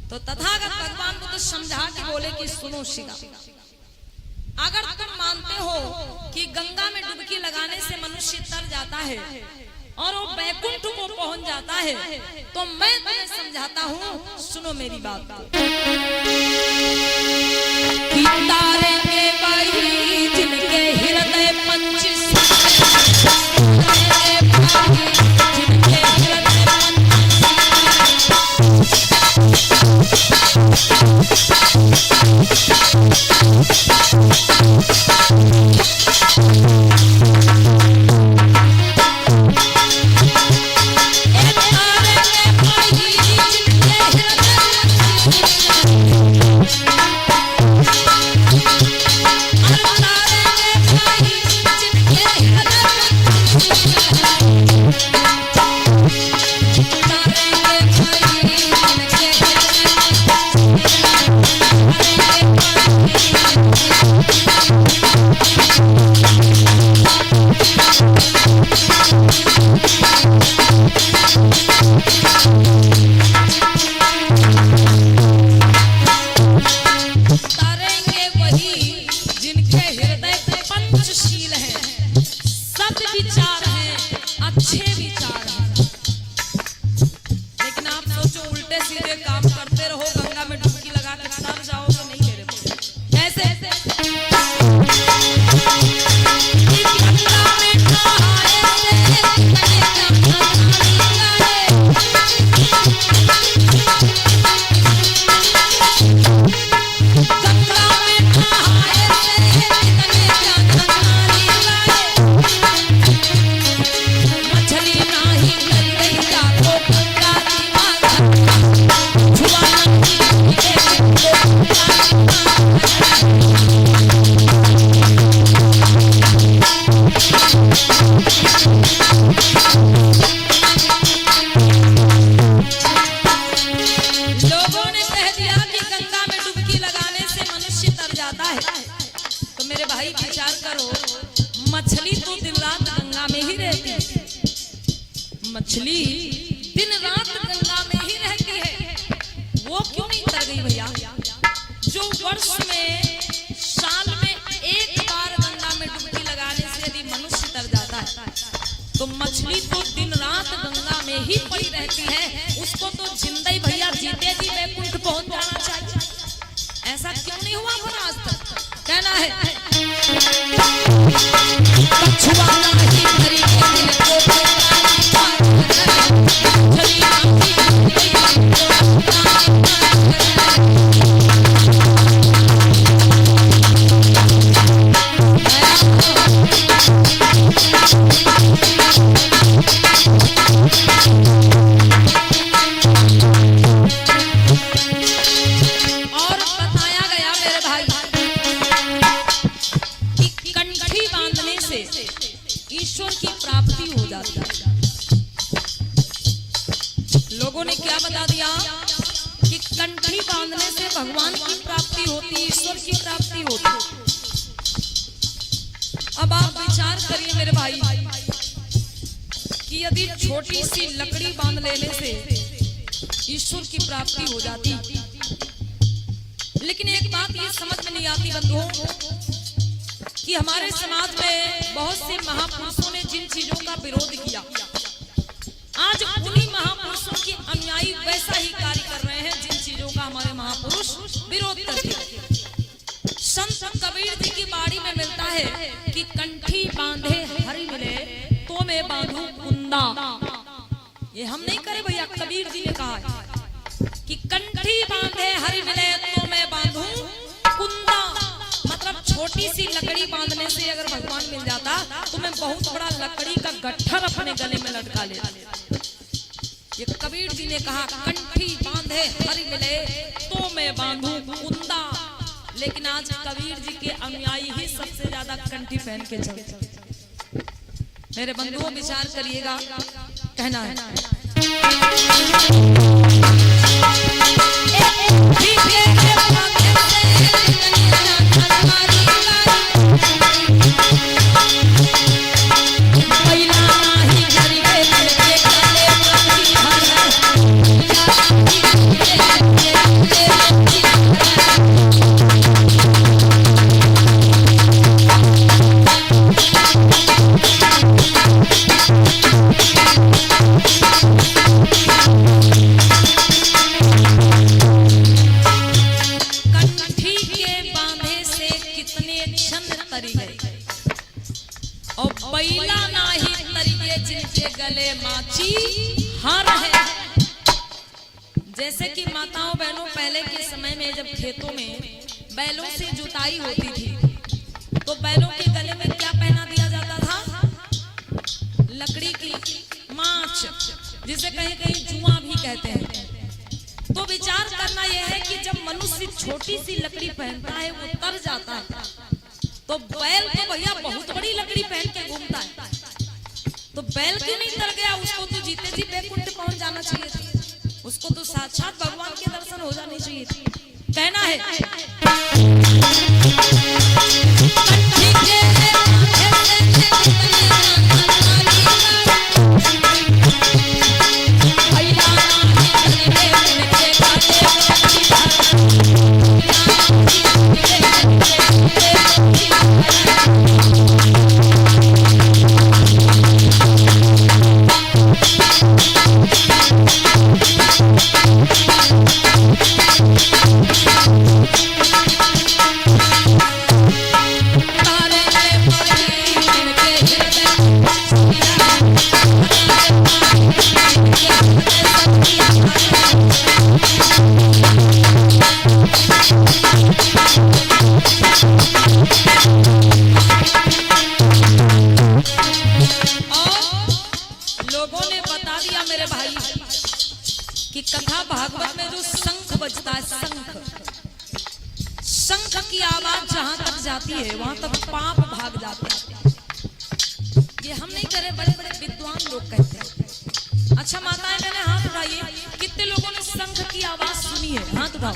तो तथागत भगवान बुद्ध समझा के बोले कि सुनो सीता, अगर तुम मानते हो कि गंगा में डुबकी लगाने से मनुष्य तर जाता है और वो बैकुंठ को पहुंच जाता है, तो मैं तुम्हें समझाता हूँ, सुनो मेरी बात। तारेंगे वही जिनके हृदय पंच मछली दिन रात गंगा में ही रहती है, वो क्यों नहीं तर गई भैया? जो वर्ष में साल में एक बार गंगा में डुबकी लगाने से यदि मनुष्य तर जाता है, तो मछली तो दिन रात गंगा में ही पड़ी रहती है, उसको तो जिंदा ही भैया जीते जी बैकुंठ पहुंच जाना चाहिए। ऐसा क्यों नहीं हुआ वो आज तक? कहना है कछुआ नहीं मरी के दिल को ईश्वर की प्राप्ति हो जाती है। लोगों ने क्या बता दिया कि कंठी बांधने से भगवान की प्राप्ति होती, ईश्वर की प्राप्ति होती। अब आप विचार करिए मेरे भाई कि यदि छोटी सी लकड़ी बांध लेने से ईश्वर की प्राप्ति हो जाती, लेकिन एक बात ये समझ में नहीं आती बंधुओं कि हमारे समाज में बहुत से महापुरुषों ने जिन चीजों का विरोध किया, आज उन्हीं महापुरुषों के अनुयायी वैसा ही कार्य कर रहे हैं जिन चीजों का हमारे महापुरुष विरोध करते हैं। संत कबीर जी की बाड़ी में मिलता है कि कंठी बांधे हरि मिले तो मैं बांधू कुंदा। ये हम नहीं करे भैया, कबीर जी ने कहा कि कंठी बांधे हरि मिले तो मैं बांधू कुंदा। मतलब छोटी सी लकड़ी बांधने से अगर भगवान मिल जाता तो मैं बहुत बड़ा लकड़ी का गट्ठर अपने गले में लटका लेता। ये कबीर जी ने कहा कंठी बांधे हरि मिले तो मैं बांधू कुंदा। लेकिन आज कबीर जी के अनुयायी ही सबसे ज्यादा कंठी पहन के चलते। मेरे बंधुओं विचार करिएगा, कहना है कि माताओं बहनों, पहले के समय में जब खेतों में बैलों से जुताई होती थी तो बैलों के गले में क्या पहना दिया जाता था? लकड़ी की माच, जिसे कहीं कहीं जुआ भी कहते हैं। तो विचार करना यह है कि जब मनुष्य छोटी सी लकड़ी पहनता है वो तर जाता है, तो बैल तो भैया बहुत बड़ी लकड़ी पहन के घूमता है, तो बैल क्यों नहीं तर गया? उसको तो जीते जी बैकुंठ पहुंच जाना चाहिए था, उसको तो साक्षात भगवान के दर्शन हो जाने चाहिए थे। कहना है कि कथा भागवत में जो शंख बजता है, शंख की आवाज जहां तक जाती है वहां तक पाप भाग जाते हैं। ये हम नहीं करे, बड़े बड़े विद्वान लोग कहते हैं। अच्छा माताएं मैंने हाथ उठाइए, कितने लोगों ने शंख की आवाज सुनी है? हाथ उठाओ।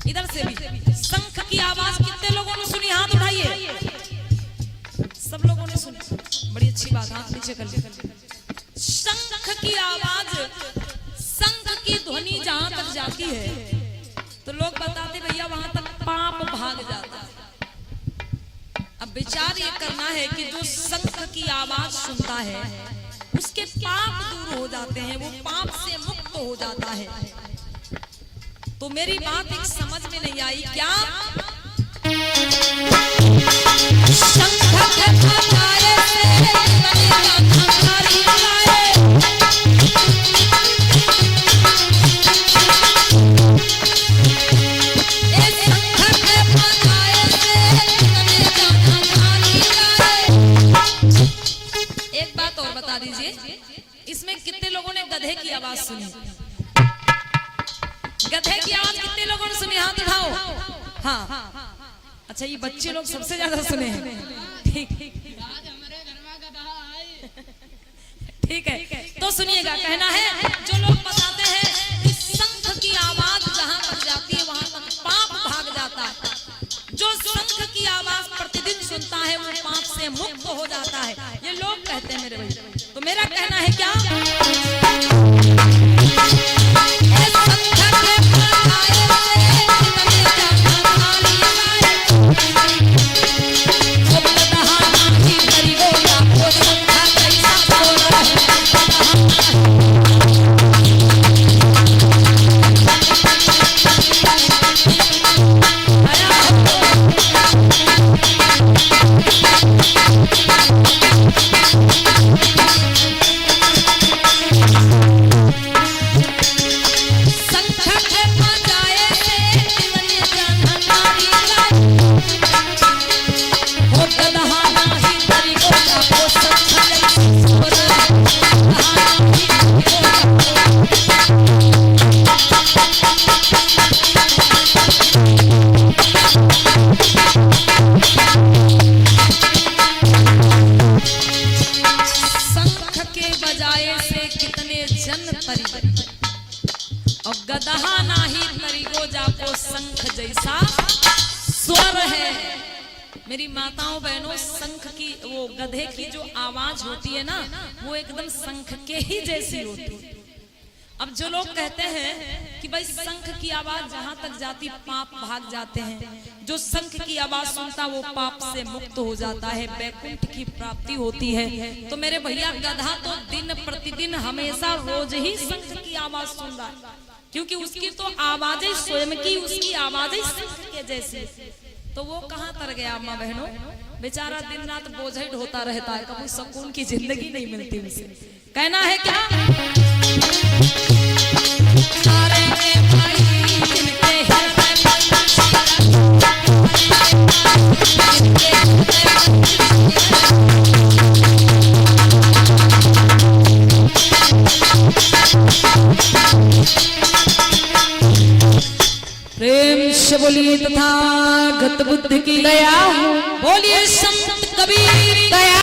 इधर से भी शंख की आवाज कितने लोगों ने सुनी? हाथ उठाइए। सब लोगों ने सुनी, बड़ी अच्छी बात। हाथ नीचे कर लीजिए। शंख की आवाज, शंख की ध्वनि जहां तक जाती है तो लोग बताते भैया वहां तक पाप भाग जाता है। अब विचार ये करना है कि जो शंख की आवाज सुनता है उसके पाप दूर हो जाते हैं, वो पाप से मुक्त हो जाता है। तो मेरी बात एक समझ में नहीं आई क्या? शंख के बजाए से दीजिए, इसमें कितने लोगों ने गधे की आवाज सुनी? गधे की आवाज कितने लोगों ने सुनी? हाथ उठाओ। हाँ, अच्छा ये बच्चे लोग सबसे ज्यादा सुने हैं। ठीक है, तो सुनिएगा। कहना है जो लोग बताते हैं कि शंख की आवाज जहां तक जाती है वहां तक पाप भाग जाता है। जो शंख की आवाज प्रतिदिन सुनता है वो पाप से मुक्त हो जाता है, ये लोग कहते हैं मेरे भाई। तो मेरा कहना है क्या? और गदहा नाही तरीको जाको शंख जैसा स्वर है। मेरी माताओं बहनों, शंख की वो गधे की जो आवाज होती है ना, वो एकदम शंख के ही जैसी होती है। अब जो लोग कहते हैं कि भाई शंख की आवाज जहां तक जाती पाप भाग जाते हैं, जो शंख की आवाज सुनता वो पाप से मुक्त हो जाता है, बैकुंठ की प्राप्ति होती है। तो मेरे भैया गधा तो दिन प्रतिदिन हमेशा रोज ही शंख की आवाज सुन रहा है, क्योंकि उसकी तो आवाजें स्वयं की, उसकी आवाजें शंख के जैसी। तो वो कहाँ तर गया अम्मा बहनों? बेचारा दिन रात बोझ होता रहता है, कभी सुकून की जिंदगी नहीं मिलती उसे। कहना है क्या? बोलिए तथागत बुद्ध की दया हो। बोलिए संत कबीर दया